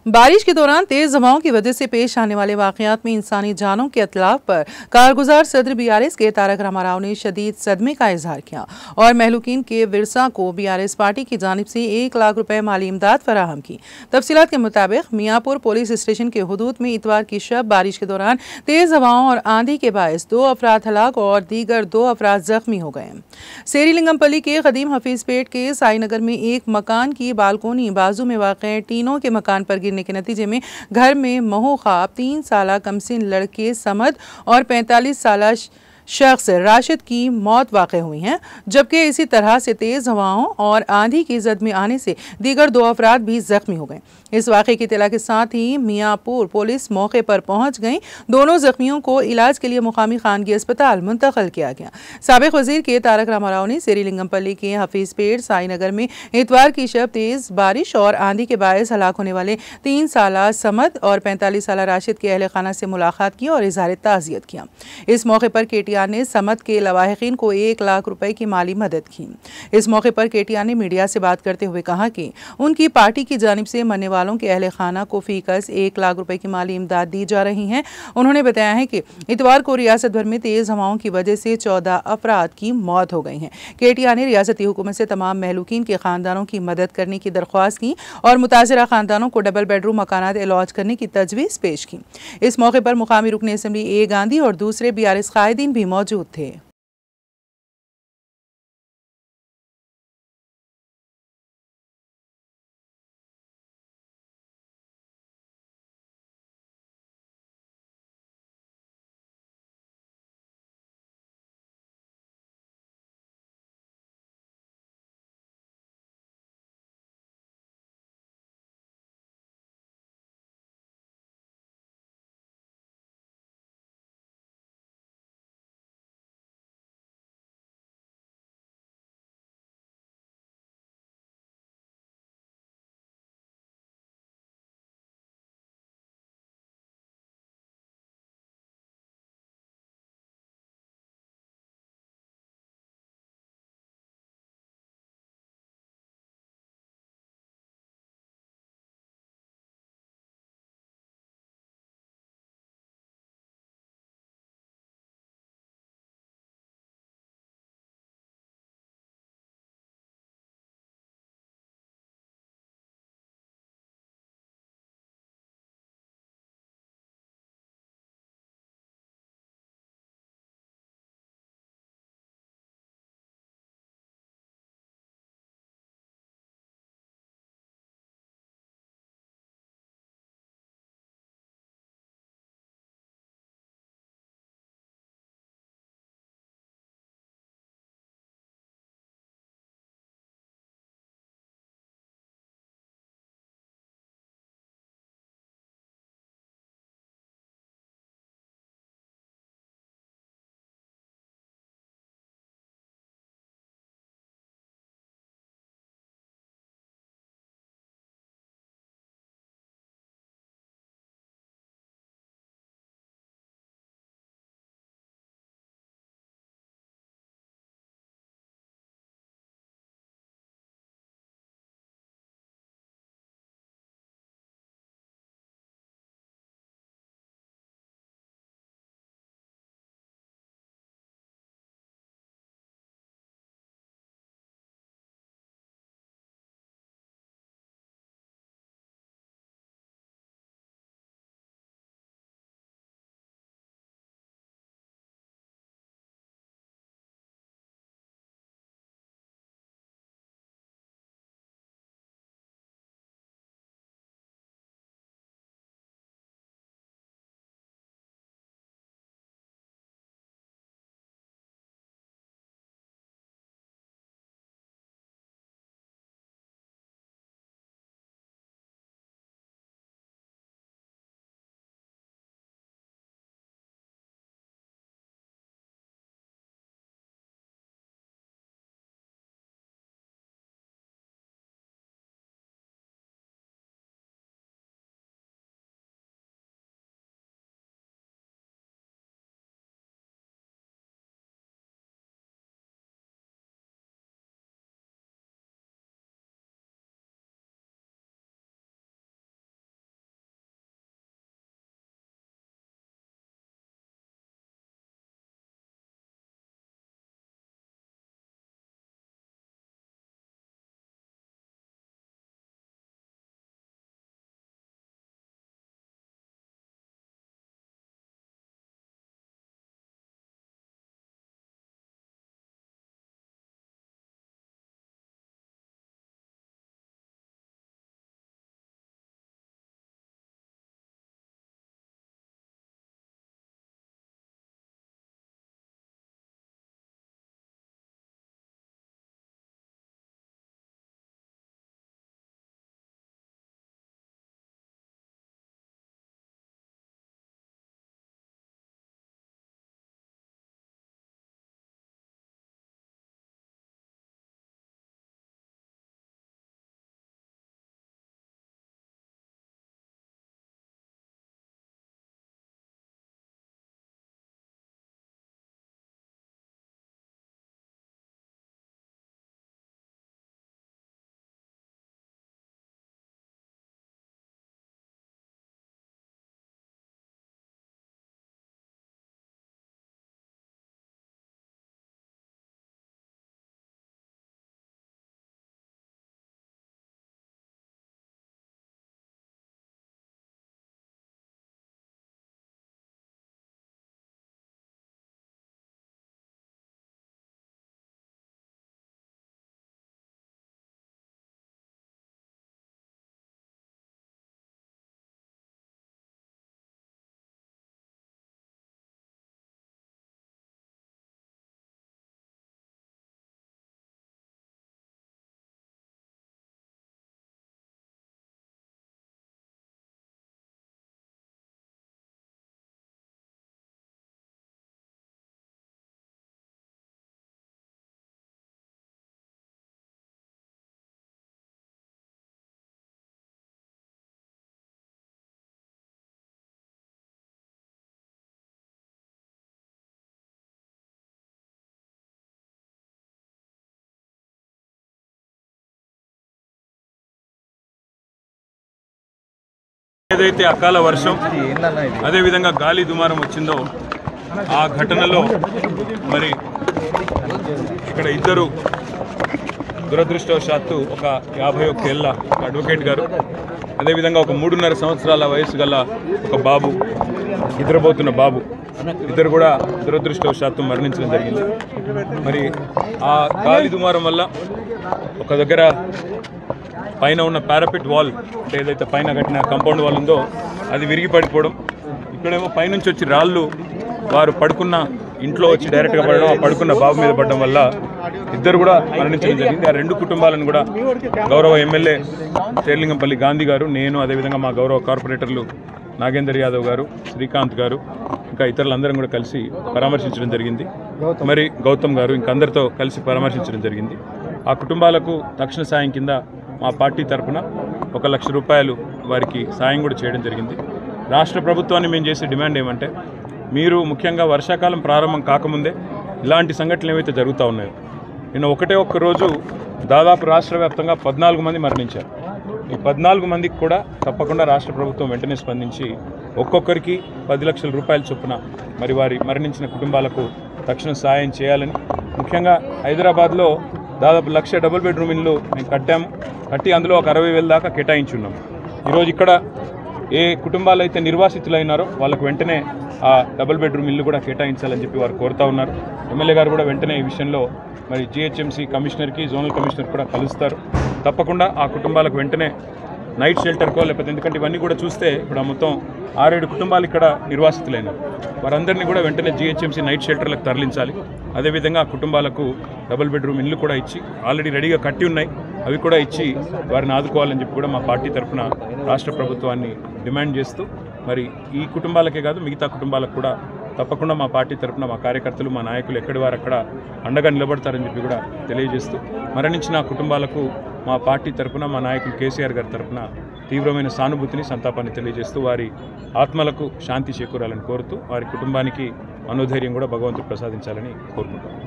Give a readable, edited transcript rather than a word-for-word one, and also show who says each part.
Speaker 1: बारिश के दौरान तेज हवाओं की वजह से पेश आने वाले वाकयात में इंसानी जानों के इतलाफ पर कारगुजार सदर बीआरएस के तारक रामाराव ने शदीद सदमे का इजहार किया और महलूकीन के विरसा को बीआरएस पार्टी की जानिब से 1 लाख रुपए माली इमदाद फराहम की। तफसीलात के मुताबिक मियाँपुर पुलिस स्टेशन के हुदूद में इतवार की शब बारिश के दौरान तेज हवाओं और आंधी के बायस 2 अफराद हलाक और दीगर 2 अफराद जख्मी हो गए। सेरीलिंगमपल्ली के कदीम हफीजपेट के साईनगर में एक मकान की बालकोनी बाजू में वाक़ टीनों के मकान पर गिरने के नतीजे में घर में महू ख्वाब 3 साल कमसिन लड़के समद और 45 साल शख्स राशिद की मौत वाक़ हुई हैं, जबकि इसी तरह से तेज़ हवाओं और आंधी की जद में आने से दीगर 2 अफराद भी जख्मी हो गए। इस वाक़े की इत्तला के साथ ही मियाँपुर पुलिस मौके पर पहुंच गई। दोनों जख्मियों को इलाज के लिए मुकामी खानगी अस्पताल मुंतकिल किया गया। साबिक वज़ीर के तारक रामाराव ने सेरीलिंगमपल्ली के हफीजपेट साईनगर में इतवार की शब तेज़ बारिश और आंधी के बायस हलाक होने वाले 3 साल समद और 45 साल राशिद के अहल खाना से मुलाकात की और इजहार ताज़ियत किया। इस मौके पर केटीआर ने समद के लवाहिकीन को 1 लाख रुपए की माली मदद की। इस मौके पर केटीआर ने मीडिया से बात करते हुए कहा कि उनकी पार्टी की जानिब से मरने वालों के अहले खाना को फीकस 1 लाख रुपए की माली इमदाद दी जा रही है। उन्होंने बताया है कि इतवार को रियासत भर में तेज हवाओं की वजह से 14 अफराद की मौत हो गई है। केटीआर ने रियासती हुकूमत से तमाम महलूकीन के खानदानों की मदद करने की दरख्वास्त की और मुतासिरा खानदानों को डबल बेडरूम मकानात अलॉट करने की तजवीज़ पेश की। इस मौके पर मुकामी रुकन असम्बली ए गांधी और दूसरे बीआरएस कायदीन भी मौजूद थे।
Speaker 2: ఏదైతే అకాల వర్షం అదేవిధంగా గాలి దుమారం వచ్చిందో ఆ ఘటనలో మరి ఇక్కడ ఇద్దరు దురదృష్టవశాత్తు ఒక 51 ఏళ్ల అడ్వకేట్ గారు అదేవిధంగా ఒక 3.5 సంవత్సరాల వయసు గల ఒక బాబు నిద్రపోతున్న బాబు ఇద్దరు కూడా దురదృష్టవశాత్తు మరణించడం జరిగింది. మరి ఆ గాలి దుమారం వల్ల ఒక దగ్గర పైన ఉన్న పారాపెట్ వాల్ అంటే ఏదైతే పైన కట్టిన కాంపౌండ్ వాల్ ఉందో అది విరిగి పడిపోవడం, ఇక్కడేమో పైనుంచి వచ్చి రాళ్ళు వారు పడుకున్న ఇంట్లో వచ్చి డైరెక్ట్గా పడడం, ఆ పడుకున్న బాబు మీద పడడం వల్ల ఇద్దరు కూడా మరణించడం జరిగింది. ఆ రెండు కుటుంబాలను కూడా గౌరవ ఎమ్మెల్యే శేర్లింగంపల్లి గాంధీ గారు, నేను అదేవిధంగా మా గౌరవ కార్పొరేటర్లు నాగేందర్ యాదవ్ గారు, శ్రీకాంత్ గారు, ఇంకా ఇతరులందరం కూడా కలిసి పరామర్శించడం జరిగింది. మరి గౌతమ్ గారు ఇంకా అందరితో కలిసి పరామర్శించడం జరిగింది. ఆ కుటుంబాలకు తక్షణ సాయం కింద మా పార్టీ తరఫున 1 లక్ష రూపాయలు వారికి సాయం కూడా చేయడం జరిగింది. రాష్ట్ర ప్రభుత్వాన్ని మేము చేసే డిమాండ్ ఏమంటే, మీరు ముఖ్యంగా వర్షాకాలం ప్రారంభం కాకముందే ఇలాంటి సంఘటనలు ఏవైతే జరుగుతూ ఉన్నాయో, నిన్న ఒక్క రోజు దాదాపు రాష్ట్ర వ్యాప్తంగా 14 మంది మరణించారు. ఈ 14 మందికి కూడా తప్పకుండా రాష్ట్ర ప్రభుత్వం వెంటనే స్పందించి ఒక్కొక్కరికి 10 లక్షల రూపాయల చొప్పున మరి వారి మరణించిన కుటుంబాలకు తక్షణ సాయం చేయాలని, ముఖ్యంగా హైదరాబాద్లో దాదాపు 1,00,000 డబుల్ బెడ్రూమ్ ఇళ్ళు మేము కట్టి అందులో ఒక 60,000 దాకా కేటాయించున్నాం. ఈరోజు ఇక్కడ ఏ కుటుంబాలు అయితే నిర్వాసితులైనారో వాళ్ళకు వెంటనే ఆ డబుల్ బెడ్రూమ్ ఇల్లు కూడా కేటాయించాలని చెప్పి వారు కోరుతూ ఉన్నారు. ఎమ్మెల్యే గారు కూడా వెంటనే ఈ విషయంలో మరి GHMC కమిషనర్కి, జోనల్ కమిషనర్ కూడా కలుస్తారు. తప్పకుండా ఆ కుటుంబాలకు వెంటనే నైట్ షెల్టర్కో లేకపోతే, ఎందుకంటే ఇవన్నీ కూడా చూస్తే ఇప్పుడు మొత్తం 6-7 కుటుంబాలు ఇక్కడ నిర్వాసితులైనారు. వారందరినీ కూడా వెంటనే GHMC నైట్ షెల్టర్లకు తరలించాలి. అదేవిధంగా ఆ కుటుంబాలకు డబుల్ బెడ్రూమ్ ఇల్లు కూడా ఇచ్చి, ఆల్రెడీ రెడీగా కట్టి ఉన్నాయి, అవి కూడా ఇచ్చి వారిని ఆదుకోవాలని చెప్పి కూడా మా పార్టీ తరఫున రాష్ట్ర ప్రభుత్వాన్ని డిమాండ్ చేస్తూ, మరి ఈ కుటుంబాలకే కాదు మిగతా కుటుంబాలకు కూడా తప్పకుండా మా పార్టీ తరఫున మా కార్యకర్తలు, మా నాయకులు ఎక్కడి వారు అక్కడ అండగా నిలబడతారని చెప్పి కూడా తెలియజేస్తూ, మరణించిన కుటుంబాలకు మా పార్టీ తరఫున మా నాయకులు కేసీఆర్ గారి తరఫున తీవ్రమైన సానుభూతిని, సంతాపాన్ని తెలియజేస్తూ వారి ఆత్మలకు శాంతి చేకూరాలని కోరుతూ, వారి కుటుంబానికి మనోధైర్యం కూడా భగవంతుడు ప్రసాదించాలని కోరుకుంటున్నాను.